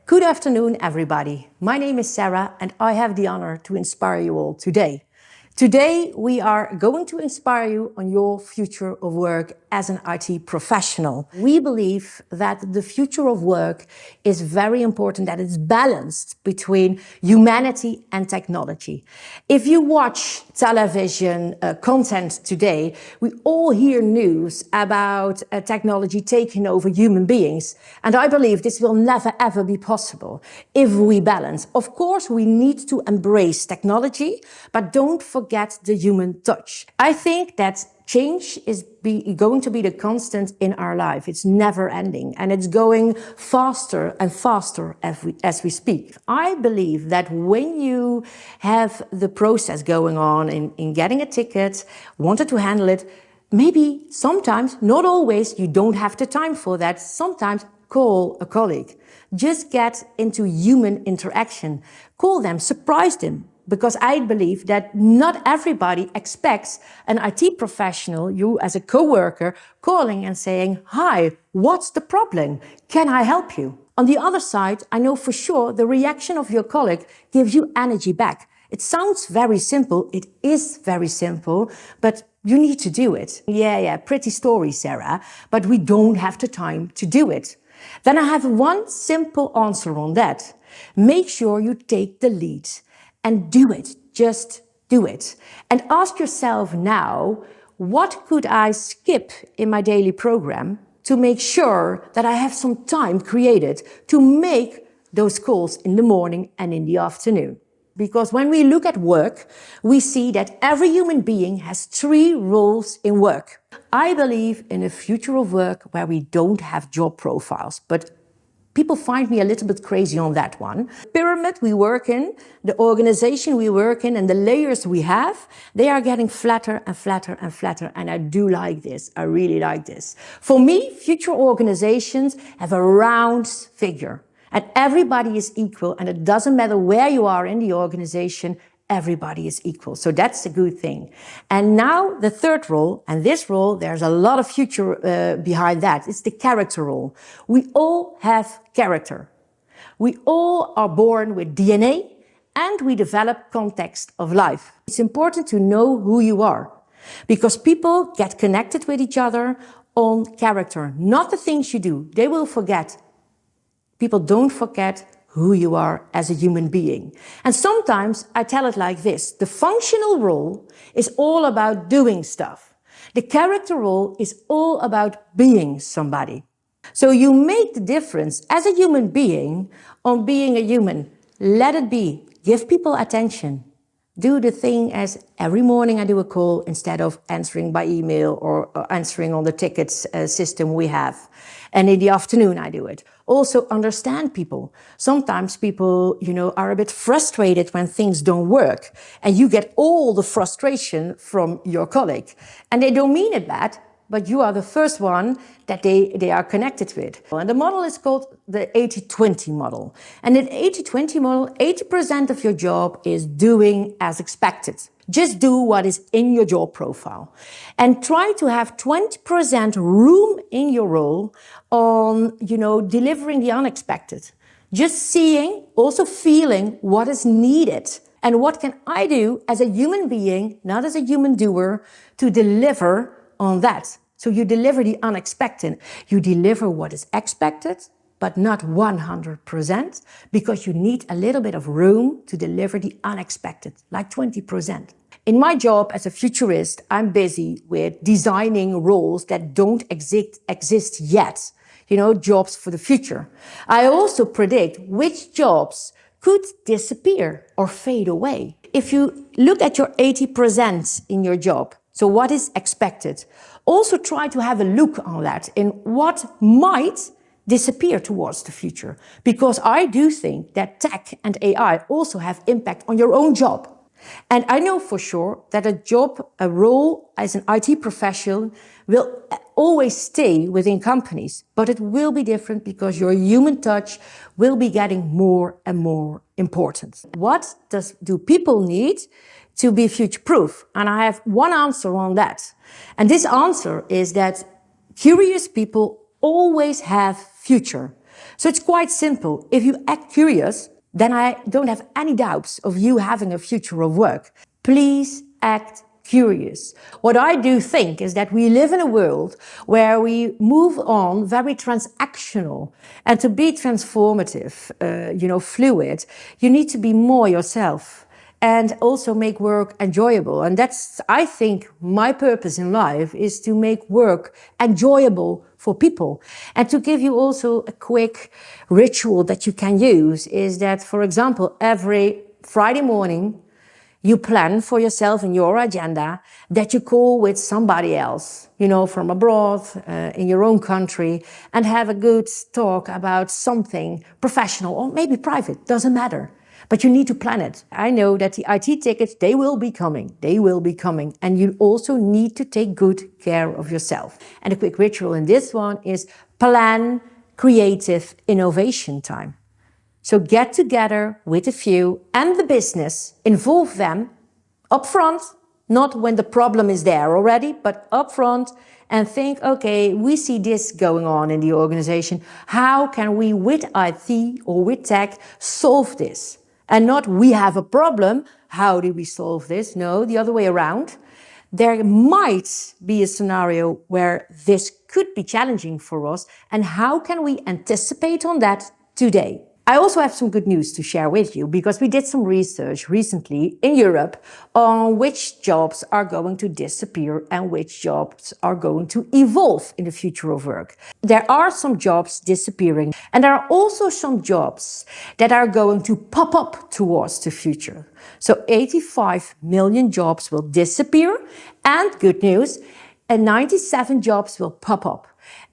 Good afternoon, everybody. My name is Sara, and I have the honor to inspire you all today. Today, we are going to inspire you on your future of work as an IT professional. We believe that the future of work is very important, that it's balanced between humanity and technology. If you watch television content today, we all hear news about technology taking over human beings. And I believe this will never ever be possible if we balance. Of course, we need to embrace technology, but don't forget the human touch. I think that change is going to be the constant in our life. It's never ending, and it's going faster and faster as we speak. I believe that when you have the process going on in getting a ticket, wanted to handle it, maybe sometimes, not always, you don't have the time for that. Sometimes call a colleague. Just get into human interaction. Call them, surprise them. Because I believe that not everybody expects an IT professional, you as a coworker, calling and saying, "Hi, what's the problem? Can I help you?" On the other side, I know for sure the reaction of your colleague gives you energy back. It sounds very simple. It is very simple, but you need to do it. Yeah, pretty story, Sarah, but we don't have the time to do it. Then I have one simple answer on that. Make sure you take the lead. And do it. Just do it. And ask yourself now, what could I skip in my daily program to make sure that I have some time created to make those calls in the morning and in the afternoon? Because when we look at work, we see that every human being has 3 roles in work. I believe in a future of work where we don't have job profiles, but people find me a little bit crazy on that one. The pyramid we work in, the organization we work in, and the layers we have, they are getting flatter and flatter and flatter. And I do like this. I really like this. For me, future organizations have a round figure. And everybody is equal. And it doesn't matter where you are in the organization, everybody is equal. So that's a good thing. And now the third role, and this role, there's a lot of future behind that. It's the character role. We all have character. We all are born with DNA and we develop context of life. It's important to know who you are because people get connected with each other on character, not the things you do. They will forget. People don't forget who you are as a human being. And sometimes I tell it like this. The functional role is all about doing stuff. The character role is all about being somebody. So you make the difference as a human being on being a human. Let it be. Give people attention. Do the thing as every morning I do a call instead of answering by email or answering on the tickets system we have. And in the afternoon I do it. Also understand people. Sometimes people, are a bit frustrated when things don't work. And you get all the frustration from your colleague. And they don't mean it bad, but you are the first one that they are connected with. And the model is called the 80-20 model. And in 80-20 model, 80% of your job is doing as expected. Just do what is in your job profile. And try to have 20% room in your role on, delivering the unexpected. Just seeing, also feeling what is needed. And what can I do as a human being, not as a human doer, to deliver on that. So you deliver the unexpected. You deliver what is expected, but not 100%, because you need a little bit of room to deliver the unexpected, like 20%. In my job as a futurist, I'm busy with designing roles that don't exist yet. Jobs for the future. I also predict which jobs could disappear or fade away. If you look at your 80% in your job, so what is expected? Also try to have a look on that in what might disappear towards the future. Because I do think that tech and AI also have impact on your own job. And I know for sure that a role as an IT professional will always stay within companies, but it will be different because your human touch will be getting more and more important. What do people need to be future-proof? And I have one answer on that. And this answer is that curious people always have future. So it's quite simple. If you act curious, then I don't have any doubts of you having a future of work. Please act curious. What I do think is that we live in a world where we move on very transactional, and to be transformative, fluid, you need to be more yourself and also make work enjoyable. And that's, I think, my purpose in life is to make work enjoyable for people. And to give you also a quick ritual that you can use is that, for example, every Friday morning, you plan for yourself in your agenda that you call with somebody else, from abroad, in your own country, and have a good talk about something professional or maybe private, doesn't matter. But you need to plan it. I know that the IT tickets, they will be coming. And you also need to take good care of yourself. And a quick ritual in this one is plan creative innovation time. So get together with a few and the business, involve them upfront, not when the problem is there already, but upfront, and think, okay, we see this going on in the organization. How can we, with IT or with tech, solve this? And not we have a problem, how do we solve this? No, the other way around. There might be a scenario where this could be challenging for us, and how can we anticipate on that today? I also have some good news to share with you because we did some research recently in Europe on which jobs are going to disappear and which jobs are going to evolve in the future of work. There are some jobs disappearing, and there are also some jobs that are going to pop up towards the future. So 85 million jobs will disappear, and good news, and 97 jobs will pop up.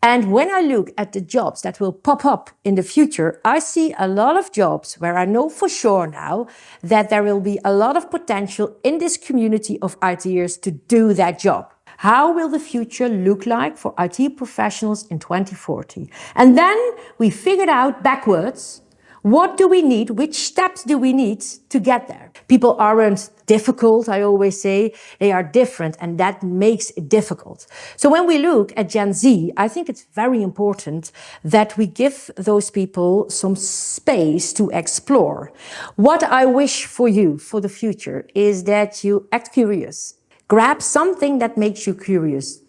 And when I look at the jobs that will pop up in the future, I see a lot of jobs where I know for sure now that there will be a lot of potential in this community of ITers to do that job. How will the future look like for IT professionals in 2040? And then we figured out backwards, what do we need? Which steps do we need to get there? People aren't difficult, I always say. They are different, and that makes it difficult. So when we look at Gen Z, I think it's very important that we give those people some space to explore. What I wish for you for the future is that you act curious. Grab something that makes you curious.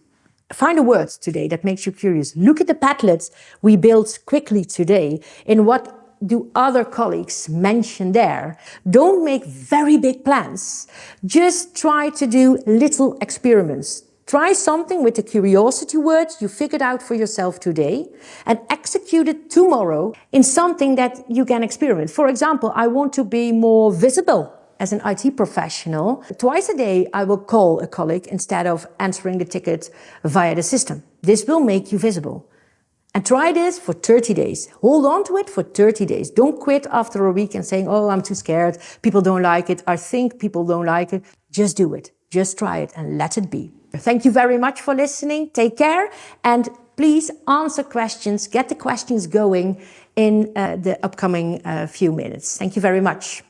Find a word today that makes you curious. Look at the Padlets we built quickly today in what do other colleagues mention there. Don't make very big plans. Just try to do little experiments. Try something with the curiosity words you figured out for yourself today and execute it tomorrow in something that you can experiment. For example, I want to be more visible as an IT professional. Twice a day, I will call a colleague instead of answering the ticket via the system. This will make you visible. And try this for 30 days. Hold on to it for 30 days. Don't quit after a week and saying, oh, I'm too scared. People don't like it. I think people don't like it. Just do it. Just try it and let it be. Thank you very much for listening. Take care. And please answer questions. Get the questions going in the upcoming few minutes. Thank you very much.